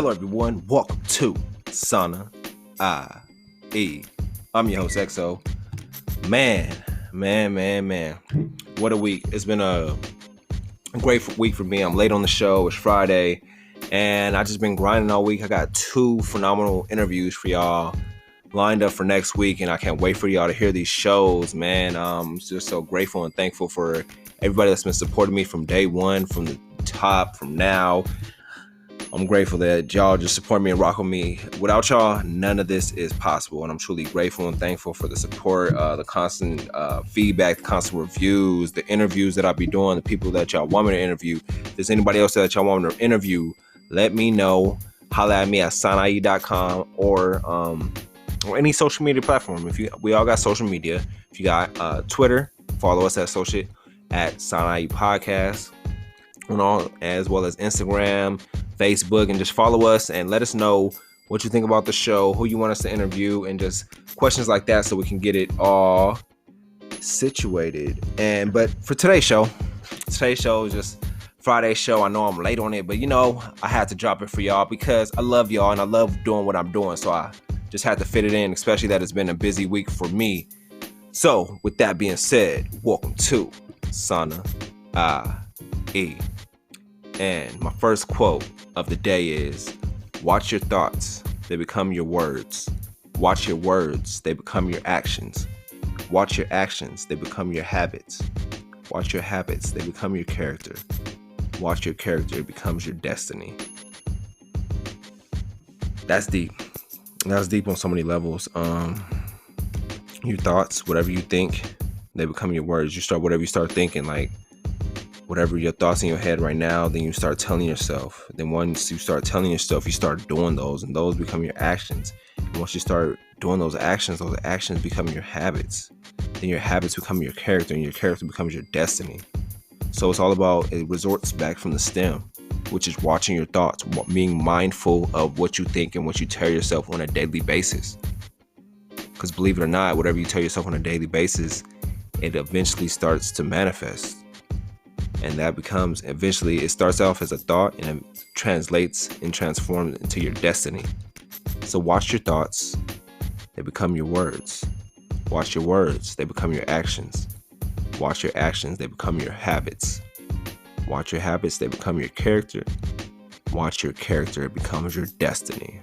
Hello everyone, welcome to SaunaiE. I'm your host XO. Man. What a week. It's been a great week for me. I'm late on the show. It's Friday. And I just been grinding all week. I got 2 phenomenal interviews for y'all lined up for next week. And I can't wait for y'all to hear these shows, man. I'm just so grateful and thankful for everybody that's been supporting me from day one, from the top, from now. I'm grateful that y'all just support me and rock with me. Without y'all, none of this is possible. And I'm truly grateful and thankful for the support, the constant feedback, the constant reviews, the interviews that I'll be doing, the people that y'all want me to interview. If there's anybody else that y'all want me to interview, let me know. Holla at me at SaunaiE.com or any social media platform. We all got social media. If you got Twitter, follow us at SaunaiE Podcast, as well as Instagram, Facebook, and just follow us and let us know what you think about the show, who you want us to interview, and just questions like that so we can get it all situated. But for today's show is just Friday show. I know I'm late on it, but I had to drop it for y'all because I love y'all and I love doing what I'm doing. So I just had to fit it in, especially that it's been a busy week for me. So with that being said, welcome to SaunaiE. And my first quote of the day is, watch your thoughts, they become your words. Watch your words, they become your actions. Watch your actions, they become your habits. Watch your habits, they become your character. Watch your character, it becomes your destiny. That's deep. That's deep on so many levels. Your thoughts, whatever you think, they become your words. Whatever you start thinking, like whatever your thoughts in your head right now, then you start telling yourself. Then once you start telling yourself, you start doing those, and those become your actions. And once you start doing those actions become your habits. Then your habits become your character, and your character becomes your destiny. So it's all about, it resorts back from the stem, which is watching your thoughts, being mindful of what you think and what you tell yourself on a daily basis. Because believe it or not, whatever you tell yourself on a daily basis, it eventually starts to manifest. And that becomes, eventually, it starts off as a thought and it translates and transforms into your destiny. So watch your thoughts, they become your words. Watch your words, they become your actions. Watch your actions, they become your habits. Watch your habits, they become your character. Watch your character, it becomes your destiny.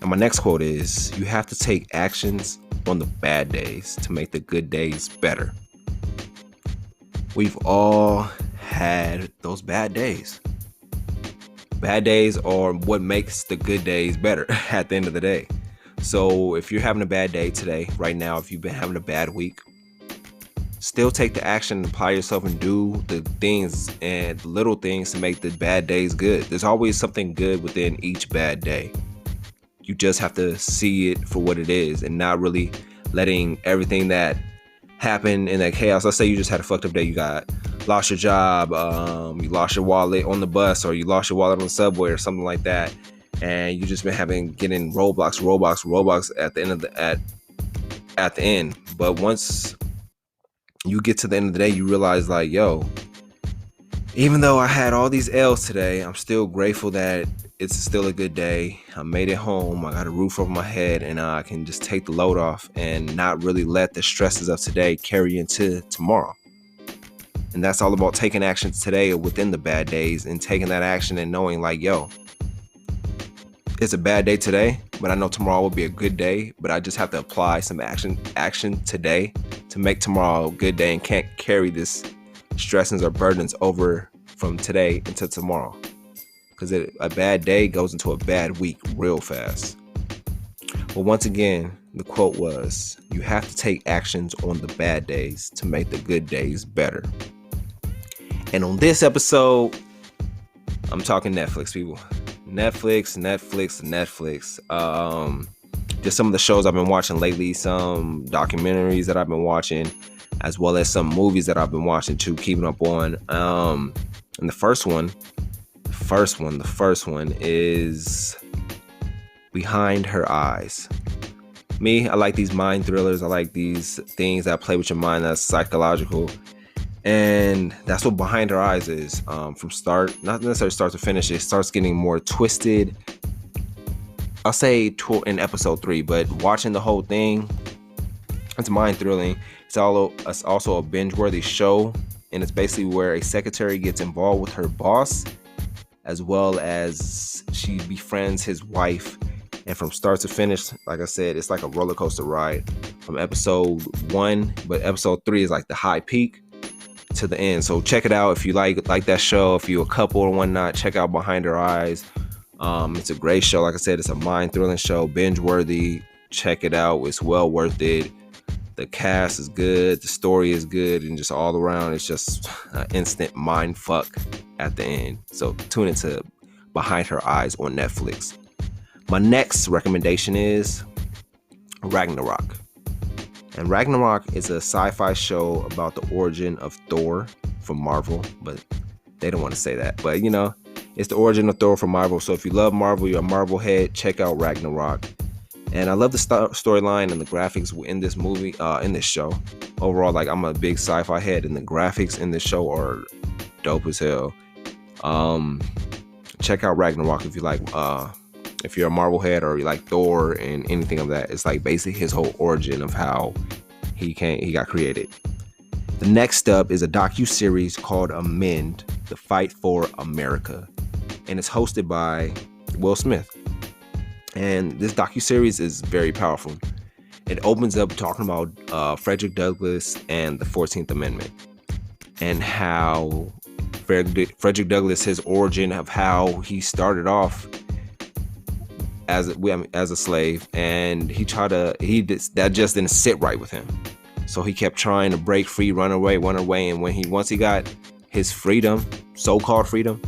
And my next quote is, you have to take actions on the bad days to make the good days better. We've all had those bad days. Bad days are what makes the good days better at the end of the day. So if you're having a bad day today, right now, if you've been having a bad week, still take the action and apply yourself and do the things and the little things to make the bad days good. There's always something good within each bad day. You just have to see it for what it is and not really letting everything that happened in that chaos. Let's say you just had a fucked up day. You lost your job, you lost your wallet on the bus, or you lost your wallet on the subway or something like that, and you just been getting roadblocks at the end of at the end. But once you get to the end of the day, you realize like, yo, even though I had all these L's today, I'm still grateful that it's still a good day. I made it home. I got a roof over my head, and I can just take the load off and not really let the stresses of today carry into tomorrow. And that's all about taking actions today within the bad days and taking that action and knowing like, yo, it's a bad day today, but I know tomorrow will be a good day. But I just have to apply some action today to make tomorrow a good day and can't carry this stresses or burdens over from today into tomorrow. Because a bad day goes into a bad week real fast. But once again, the quote was, you have to take actions on the bad days to make the good days better. And on this episode, I'm talking Netflix, people. Netflix. Just some of the shows I've been watching lately, some documentaries that I've been watching, as well as some movies that I've been watching too, keeping up on. And the first one is Behind Her Eyes. Me, I like these mind thrillers. I like these things that play with your mind that's psychological. And that's what Behind Her Eyes is. From start, not necessarily start to finish, it starts getting more twisted. I'll say in episode 3, but watching the whole thing, it's mind-thrilling. It's also a binge-worthy show, and it's basically where a secretary gets involved with her boss, as well as she befriends his wife. And from start to finish, like I said, it's like a roller coaster ride from episode 1, but episode 3 is like the high peak to the end. So check it out if you like that show. If you're a couple or whatnot, check out Behind Her Eyes. It's a great show. Like I said, it's a mind-thrilling show, binge-worthy. Check it out. It's well worth it. The cast is good, the story is good, and just all around, it's just an instant mind fuck at the end. So tune into Behind Her Eyes on Netflix. My next recommendation is Ragnarok. And Ragnarok is a sci-fi show about the origin of Thor from Marvel, but they don't want to say that. But it's the origin of Thor from Marvel. So if you love Marvel, you're a Marvel head, check out Ragnarok. And I love the storyline and the graphics in this movie, in this show. Overall, like, I'm a big sci-fi head, and the graphics in this show are dope as hell. Check out Ragnarok if you like. If you're a Marvel head or you like Thor and anything of that. It's like basically his whole origin of how he got created. The next up is a docu-series called Amend: The Fight for America, and it's hosted by Will Smith. And this docu-series is very powerful. It opens up talking about Frederick Douglass and the 14th Amendment, and how Frederick Douglass, his origin of how he started off as a slave, and that just didn't sit right with him. So he kept trying to break free, run away, and once he got his freedom, so-called freedom,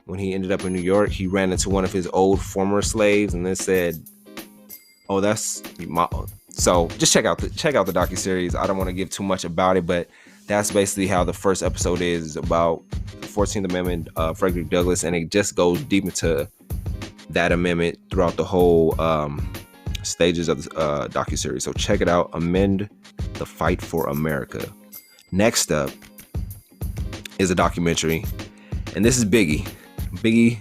when he ended up in New York, he ran into one of his old former slaves, and then said, "Oh, that's my." So just check out the docuseries. I don't want to give too much about it, but that's basically how the first episode is about the 14th Amendment, Frederick Douglass, and it just goes deep into that amendment throughout the whole stages of the docuseries. So check it out. Amend: The Fight for America. Next up is a documentary, and this is Biggie,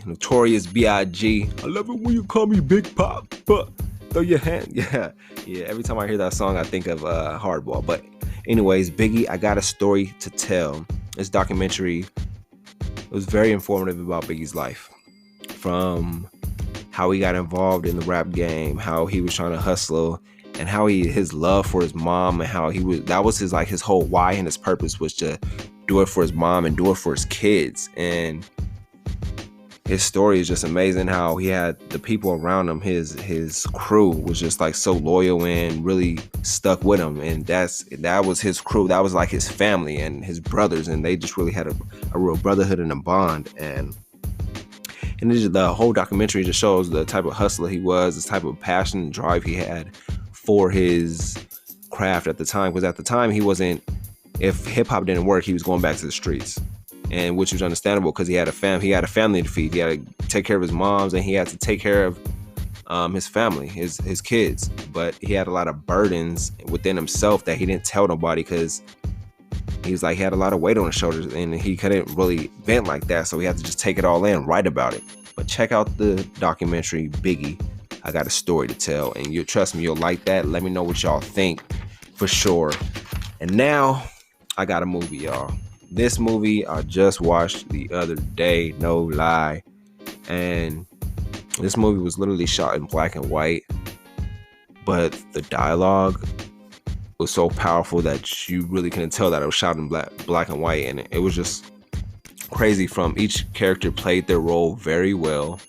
Notorious B.I.G. I love it when you call me Big Pop, but throw your hand. Yeah. Every time I hear that song, I think of Hardball. But anyways, Biggie, I Got a Story to Tell. This documentary was very informative about Biggie's life, from how he got involved in the rap game, how he was trying to hustle, and how his love for his mom, and how that was his whole why and his purpose was to do it for his mom and do it for his kids. And his story is just amazing, how he had the people around him, his crew was just like so loyal and really stuck with him, and that was his crew, that was like his family and his brothers, and they just really had a real brotherhood and a bond. And the whole documentary just shows the type of hustler he was, the type of passion and drive he had for his craft at the time. Because at the time, if hip hop didn't work, he was going back to the streets, and which was understandable because he had a family to feed. He had to take care of his moms, and he had to take care of his family, his kids. But he had a lot of burdens within himself that he didn't tell nobody, because he had a lot of weight on his shoulders, and he couldn't really vent like that. So he had to just take it all in, write about it. But check out the documentary Biggie, I Got a Story to Tell, and trust me, you'll like that. Let me know what y'all think for sure. And now I got a movie, y'all. This movie I just watched the other day, no lie. And this movie was literally shot in black and white, but the dialogue was so powerful that you really couldn't tell that it was shot in black and white. And it was just crazy. From each character played their role very well.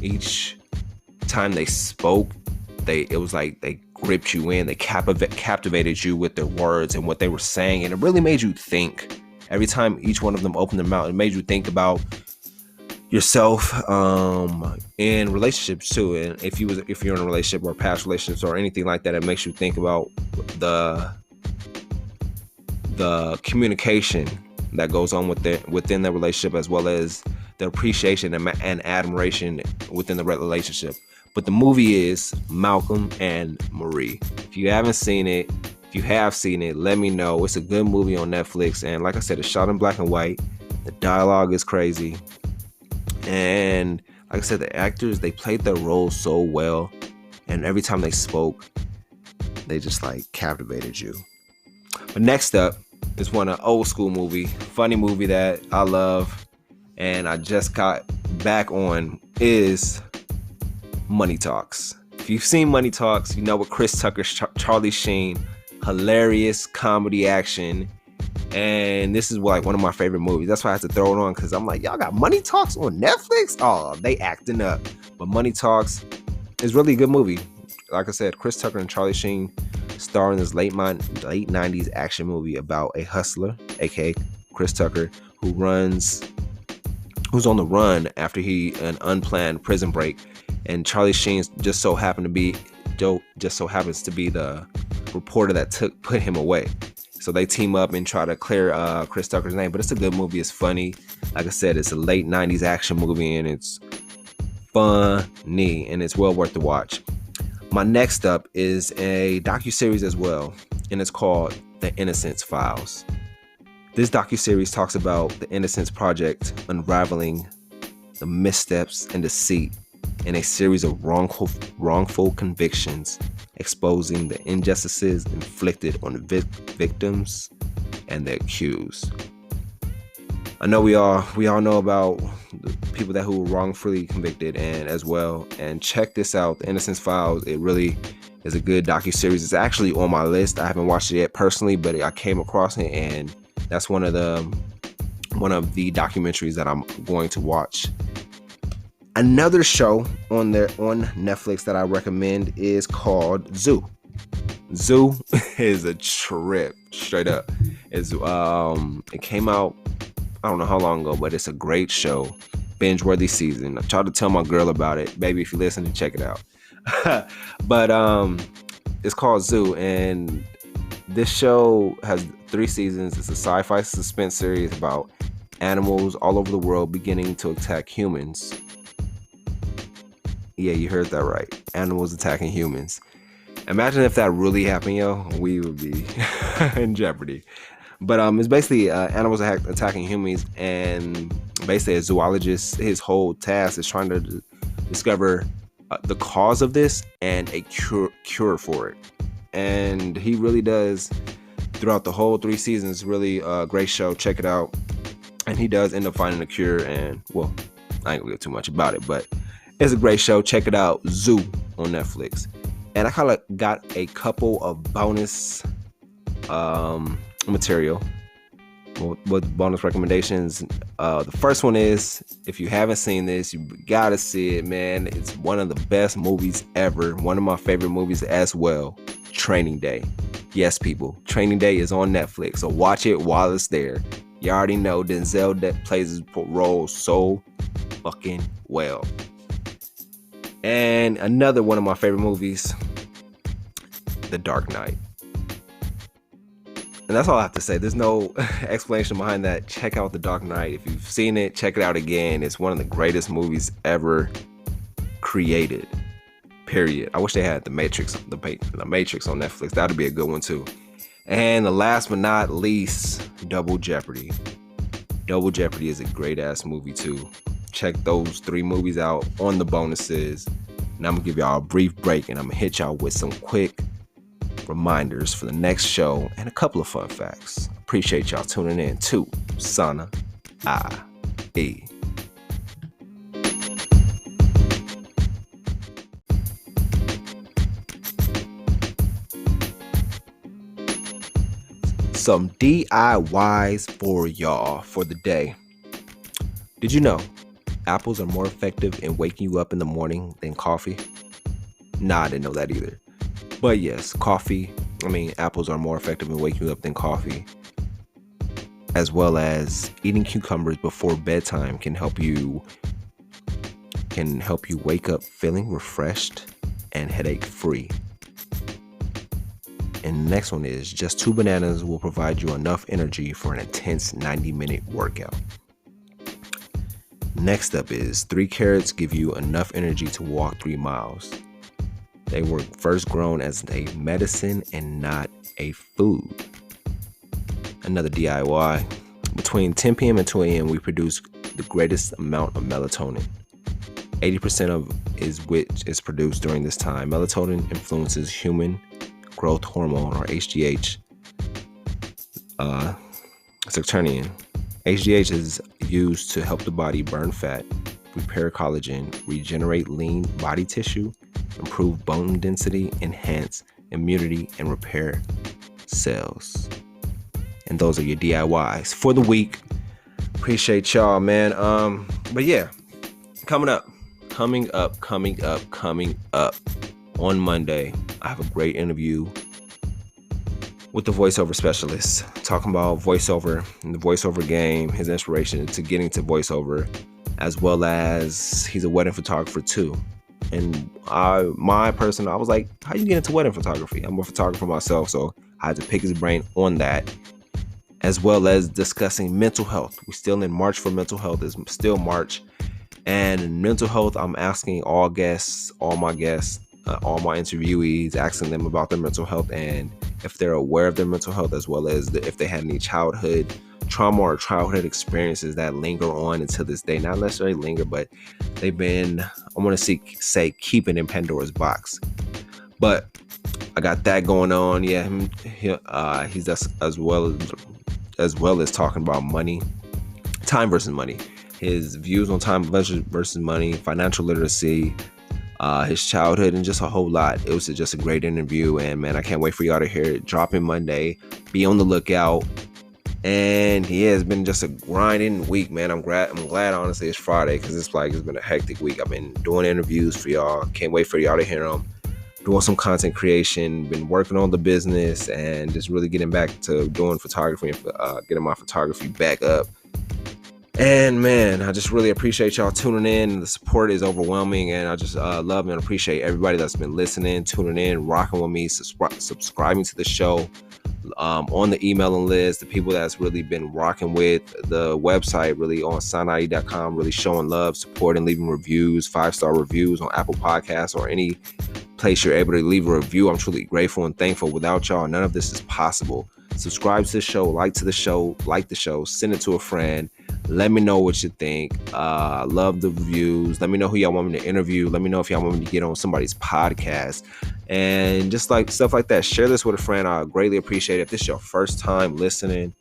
Each time they spoke, it was like they gripped you in, they captivated you with their words and what they were saying, and it really made you think. Every time each one of them opened their mouth, it made you think about yourself in relationships too. And if you're in a relationship or past relationships or anything like that, it makes you think about the communication that goes on within the relationship, as well as the appreciation and admiration within the relationship. But the movie is Malcolm and Marie. If you haven't seen it, If you have seen it, let me know. It's a good movie on Netflix, and like I said, it's shot in black and white. The dialogue is crazy, and like I said, the actors, they played their roles so well, and every time they spoke, they just like captivated you. But next up is one of old school movie, funny movie that I love, and I just got back on, is Money Talks. If you've seen Money Talks, you know what Chris Tucker, Charlie Sheen, hilarious comedy action. And this is like one of my favorite movies. That's why I had to throw it on, because I'm like, y'all got Money Talks on Netflix? Oh, they acting up. But Money Talks is really a good movie. Like I said, Chris Tucker and Charlie Sheen star in this late 90s action movie about a hustler, aka Chris Tucker, who's on the run after an unplanned prison break. And Charlie Sheen just so happens to be the reporter that put him away. So they team up and try to clear Chris Tucker's name. But it's a good movie. It's funny. Like I said, it's a late 90s action movie, and it's funny, and it's well worth the watch. My next up is a docu-series as well, and it's called The Innocence Files. This docu-series talks about the Innocence Project unraveling the missteps and deceit in a series of wrongful convictions, exposing the injustices inflicted on the victims and the accused. I know we all know about the people who were wrongfully convicted, and as well. And check this out, The Innocence Files. It really is a good docu-series. It's actually on my list. I haven't watched it yet personally, but I came across it, and that's one of the documentaries that I'm going to watch. Another show on Netflix that I recommend is called Zoo. Zoo is a trip, straight up. It came out, I don't know how long ago, but it's a great show. Binge-worthy season. I tried to tell my girl about it. Baby, if you're listening, check it out. But it's called Zoo, and this show has 3 seasons. It's a sci-fi suspense series about animals all over the world beginning to attack humans. Yeah, you heard that right. Animals attacking humans. Imagine if that really happened, yo. We would be in jeopardy. But it's basically animals attacking humans, and basically a zoologist, his whole task is trying to discover the cause of this and a cure for it. And he really does throughout the whole 3 seasons. Really a great show. Check it out. And he does end up finding a cure, and well, I ain't gonna get too much about it, but it's a great show. Check it out. Zoo on Netflix. And I kind of got a couple of bonus material with bonus recommendations. The first one is, if you haven't seen this, you gotta see it, man. It's one of the best movies ever. One of my favorite movies as well. Training Day. Yes, people. Training Day is on Netflix, so watch it while it's there. You already know Denzel that plays his role so fucking well. And another one of my favorite movies, The Dark Knight. And that's all I have to say. There's no explanation behind that. Check out The Dark Knight. If you've seen it, check it out again. It's one of the greatest movies ever created. Period. I wish they had The Matrix on Netflix. That'd be a good one too. And the last but not least, Double Jeopardy. Double Jeopardy is a great ass movie too. Check those 3 movies out on the bonuses. And I'm gonna give y'all a brief break, and I'm gonna hit y'all with some quick reminders for the next show and a couple of fun facts. Appreciate y'all tuning in to SaunaiE. Some DIYs for y'all for the day. Did you know apples are more effective in waking you up in the morning than coffee? Nah, I didn't know that either. But yes, apples are more effective in waking you up than coffee. As well as eating cucumbers before bedtime can help you wake up feeling refreshed and headache free. And the next one is, just 2 bananas will provide you enough energy for an intense 90-minute workout. Next up is 3 carrots give you enough energy to walk 3 miles. They were first grown as a medicine and not a food. Another DIY. Between 10 p.m. and 2 a.m., we produce the greatest amount of melatonin. 80% of which is produced during this time. Melatonin influences human growth hormone, or HGH, serotonin. HGH is used to help the body burn fat, repair collagen, regenerate lean body tissue, improve bone density, enhance immunity, and repair cells. And those are your DIYs for the week. Appreciate y'all, man. But yeah, coming up on Monday, I have a great interview with the voiceover specialist, talking about voiceover and the voiceover game, his inspiration to getting to voiceover, as well as he's a wedding photographer too. And I was like, how you get into wedding photography? I'm a photographer myself, so I had to pick his brain on that, as well as discussing mental health. We're still in March for mental health. It's still March. And in mental health, I'm asking all my interviewees, asking them about their mental health and if they're aware of their mental health, as well as if they had any childhood trauma or childhood experiences that linger on until this day. Not necessarily linger, but they've been, I want to say keeping in Pandora's box. But I got that going on. Yeah, he's just as well as talking about money, time versus money, his views on time versus money, financial literacy, his childhood, and just a whole lot. It was just a great interview, and man, I can't wait for y'all to hear it. Dropping Monday. Be on the lookout. And yeah, it's been just a grinding week, man. I'm glad honestly it's Friday, because it's been a hectic week. I've been doing interviews for y'all. Can't wait for y'all to hear them. Doing some content creation, been working on the business, and just really getting back to doing photography and getting my photography back up. And man, I just really appreciate y'all tuning in. The support is overwhelming, and I just love and appreciate everybody that's been listening, tuning in, rocking with me, subscribing to the show, on the emailing list, the people that's really been rocking with the website, really on SaunaiE.com, really showing love, supporting, leaving reviews, 5-star reviews on Apple Podcasts or any place you're able to leave a review. I'm truly grateful and thankful. Without y'all, none of this is possible. Subscribe to the show, like the show, send it to a friend. Let me know what you think. Love the reviews. Let me know who y'all want me to interview. Let me know if y'all want me to get on somebody's podcast. And just like stuff like that. Share this with a friend. I greatly appreciate it. If this is your first time listening,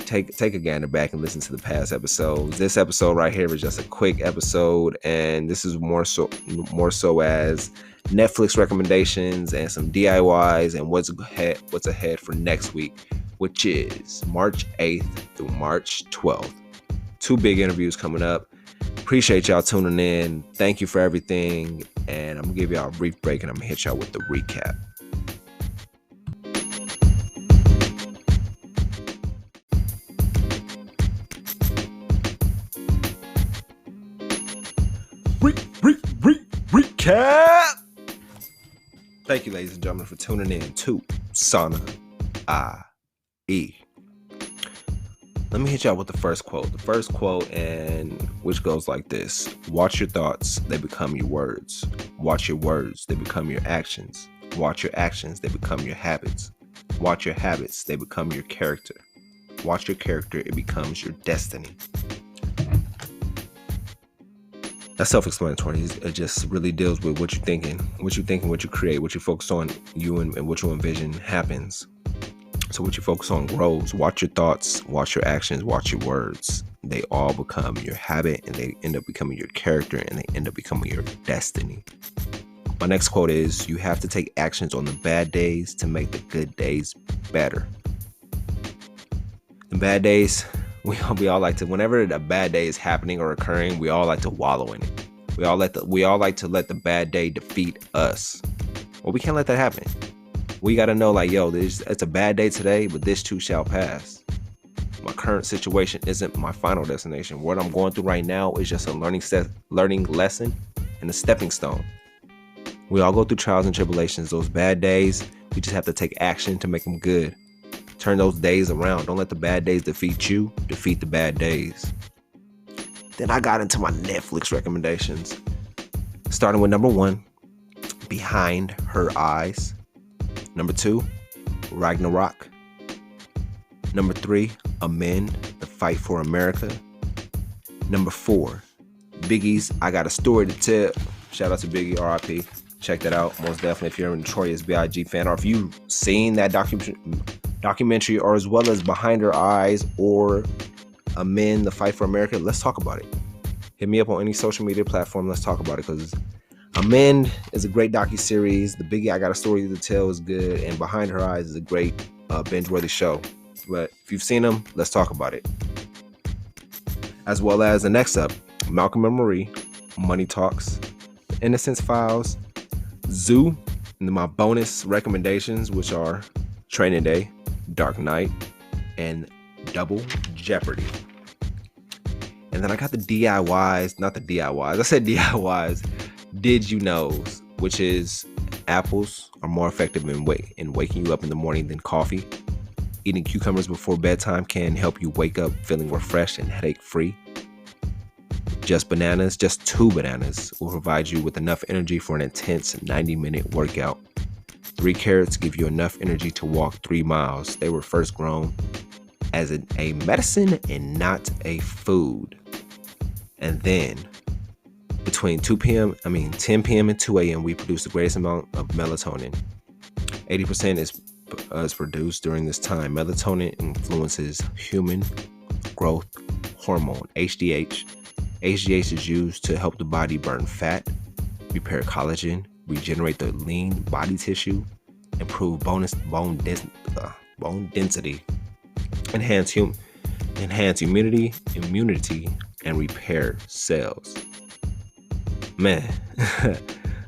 take a gander back and listen to the past episodes. This episode right here is just a quick episode, and this is more so as Netflix recommendations and some DIYs and what's ahead for next week, which is March 8th through March 12th. 2 big interviews coming up. Appreciate y'all tuning in. Thank you for everything. And I'm going to give y'all a brief break, and I'm going to hit y'all with the recap. Recap! Thank you, ladies and gentlemen, for tuning in to SaunaiE. Let me hit y'all with the first quote. The first quote, and which goes like this: watch your thoughts, they become your words. Watch your words, they become your actions. Watch your actions, they become your habits. Watch your habits, they become your character. Watch your character, it becomes your destiny. That's self-explanatory. It just really deals with what you're thinking, what you create, what you focus on, you and what you envision happens. So what you focus on grows. Watch your thoughts, watch your actions, watch your words. They all become your habit, and they end up becoming your character, and they end up becoming your destiny. My next quote is: you have to take actions on the bad days to make the good days better. The bad days, we all like to, whenever a bad day is happening or occurring, we all like to wallow in it. We all like to let the bad day defeat us. Well, we can't let that happen. We got to know, like, yo, it's a bad day today, but this too shall pass. My current situation isn't my final destination. What I'm going through right now is just a learning lesson and a stepping stone. We all go through trials and tribulations. Those bad days, we just have to take action to make them good. Turn those days around. Don't let the bad days defeat you. Defeat the bad days. Then I got into my Netflix recommendations. Starting with number 1, Behind Her Eyes. Number 2, Ragnarok. Number 3, Amend, The Fight for America. Number 4, Biggie's I Got a Story to Tell. Shout out to Biggie, R.I.P. Check that out. Most definitely if you're a Notorious B.I.G. fan, or if you've seen that documentary, or as well as Behind Her Eyes or Amend, The Fight for America, let's talk about it. Hit me up on any social media platform. Let's talk about it, because Amend is a great docu-series. The Biggie I Got a Story to Tell is good, and Behind Her Eyes is a great binge-worthy show. But if you've seen them, let's talk about it. As well as the next up, Malcolm and Marie, Money Talks, Innocence Files, Zoo, and my bonus recommendations, which are Training Day, Dark Knight, and Double Jeopardy. And then I got the DIYs, not the DIYs, I said DIYs, Did You Knows, which is apples are more effective in waking you up in the morning than coffee. Eating cucumbers before bedtime can help you wake up feeling refreshed and headache-free. Just 2 bananas will provide you with enough energy for an intense 90-minute workout. 3 carrots give you enough energy to walk 3 miles. They were first grown as a medicine and not a food. And then between 10 p.m. and 2 a.m. we produce the greatest amount of melatonin. 80% is produced during this time. Melatonin influences human growth hormone, HGH. HGH is used to help the body burn fat, repair collagen, regenerate the lean body tissue, improve bone density, enhance immunity, and repair cells. Man.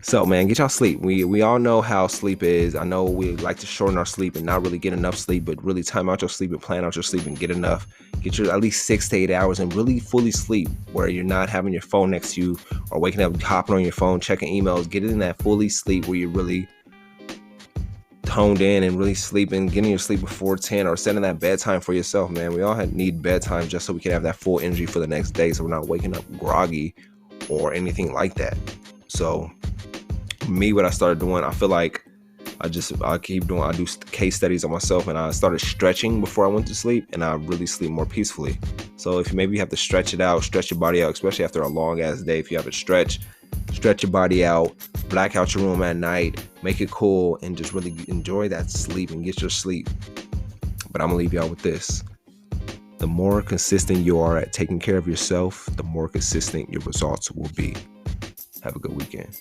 So, man, get y'all sleep. We all know how sleep is. I know we like to shorten our sleep and not really get enough sleep, but really time out your sleep and plan out your sleep and get enough. Get your at least 6 to 8 hours and really fully sleep, where you're not having your phone next to you or waking up, hopping on your phone, checking emails. Get in that fully sleep where you're really toned in and really sleeping, getting your sleep before 10, or setting that bedtime for yourself, man. We all need bedtime just so we can have that full energy for the next day, so we're not waking up groggy or anything like that. So me, what I started doing, I feel like I do case studies on myself, and I started stretching before I went to sleep, and I really sleep more peacefully. So if maybe you have to stretch your body out, especially after a long ass day, if you have to stretch your body out, black out your room at night, make it cool, and just really enjoy that sleep and get your sleep. But I'm gonna leave y'all with this. The more consistent you are at taking care of yourself, the more consistent your results will be. Have a good weekend.